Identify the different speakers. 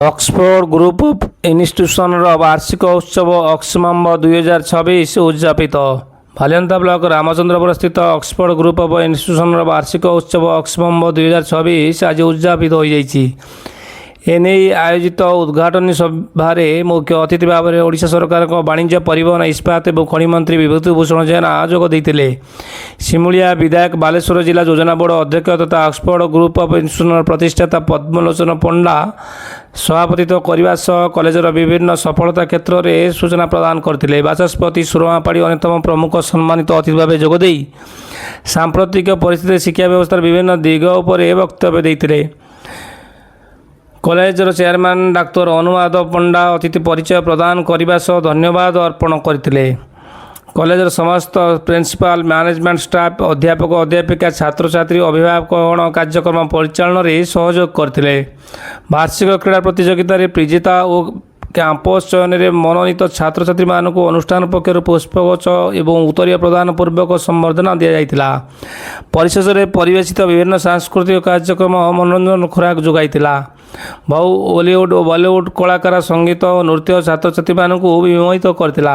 Speaker 1: Oxford group of ଇନଷ୍ଟିଚ୍ୟୁସନର ବାର୍ଷିକ ଉତ୍ସବ ଅକ୍ସମମ୍ବ 2026 ଉଦ୍ଯାପିତ। ଭାଲିଅନ୍ତା ବ୍ଲକ ରାମଚନ୍ଦ୍ରପୁର ସ୍ଥିତ ଅକ୍ସଫୋର୍ଡ ଗ୍ରୁପ ଅଫ୍ ଇନଷ୍ଟିଚ୍ୟୁସନର ବାର୍ଷିକ ଉତ୍ସବ ଅକ୍ସମମ୍ବ 2026 ଆଜି ଉଦ୍ଯାପିତ ହୋଇଯାଇଛି। ଏନେଇ ଆୟୋଜିତ ଉଦ୍ଘାଟନୀ ସଭାରେ ମୁଖ୍ୟ ଅତିଥି ଭାବରେ ଓଡ଼ିଶା ସରକାରଙ୍କ ବାଣିଜ୍ୟ ପରିବହନ ଇସ୍ପାତ ଏବଂ ଖଣି ମନ୍ତ୍ରୀ ବିଭୂତି ଭୂଷଣ ଜେନା ଯୋଗ ଦେଇଥିଲେ। ସିମୁଳିଆ ବିଧାୟକ ବାଲେଶ୍ୱର ଜିଲ୍ଲା ଯୋଜନା ବୋର୍ଡ ଅଧ୍ୟକ୍ଷ ତଥା ଅକ୍ସଫୋର୍ଡ ଗ୍ରୁପ ଅଫ୍ ଇନଷ୍ଟିଚ୍ୟୁସନର ପ୍ରତିଷ୍ଠାତା ପଦ୍ମଲୋଚନ ପଣ୍ଡା ସଭାପତିତ୍ୱ କରିବା ସହ କଲେଜର ବିଭିନ୍ନ ସଫଳତା କ୍ଷେତ୍ରରେ ସୂଚନା ପ୍ରଦାନ କରିଥିଲେ। ବାଚସ୍ପତି ସୁରମା ପାଢ଼ୀ ଅନ୍ୟତମ ପ୍ରମୁଖ ସମ୍ମାନିତ ଅତିଥି ଭାବେ ଯୋଗଦେଇ ସାମ୍ପ୍ରତିକ ପରିସ୍ଥିତିରେ ଶିକ୍ଷା ବ୍ୟବସ୍ଥାର ବିଭିନ୍ନ ଦିଗ ଉପରେ ବକ୍ତବ୍ୟ ଦେଇଥିଲେ। କଲେଜର ଚେୟାରମ୍ୟାନ୍ ଡାକ୍ତର ଅନୁବାଦ ପଣ୍ଡା ଅତିଥି ପରିଚୟ ପ୍ରଦାନ କରିବା ସହ ଧନ୍ୟବାଦ ଅର୍ପଣ କରିଥିଲେ। କଲେଜର ସମସ୍ତ ପ୍ରିନ୍ସିପାଲ, ମ୍ୟାନେଜମେଣ୍ଟ ଷ୍ଟାଫ୍, ଅଧ୍ୟାପକ ଅଧ୍ୟାପିକା, ଛାତ୍ରଛାତ୍ରୀ, ଅଭିଭାବକଗଣ କାର୍ଯ୍ୟକ୍ରମ ପରିଚାଳନାରେ ସହଯୋଗ କରିଥିଲେ। ବାର୍ଷିକ କ୍ରୀଡ଼ା ପ୍ରତିଯୋଗିତାରେ ବିଜେତା ଓ କ୍ୟାମ୍ପସ ଚୟନରେ ମନୋନୀତ ଛାତ୍ରଛାତ୍ରୀମାନଙ୍କୁ ଅନୁଷ୍ଠାନ ପକ୍ଷରୁ ପୁଷ୍ପଗୁଚ୍ଛ ଏବଂ ଉତ୍ତରୀୟ ପ୍ରଦାନ ପୂର୍ବକ ସମ୍ବର୍ଦ୍ଧନା ଦିଆଯାଇଥିଲା। ପରିଶେଷରେ ପରିବେଶିତ ବିଭିନ୍ନ ସାଂସ୍କୃତିକ କାର୍ଯ୍ୟକ୍ରମ ମନୋରଞ୍ଜନ ଖୋରାକ ଯୋଗାଇଥିଲା। ବହୁ ଓଲିଉଡ୍ ଓ ବଲିଉଡ୍ କଳାକାର, ସଙ୍ଗୀତ ଓ ନୃତ୍ୟ ଛାତ୍ରଛାତ୍ରୀମାନଙ୍କୁ ବିମୋହିତ କରିଥିଲା।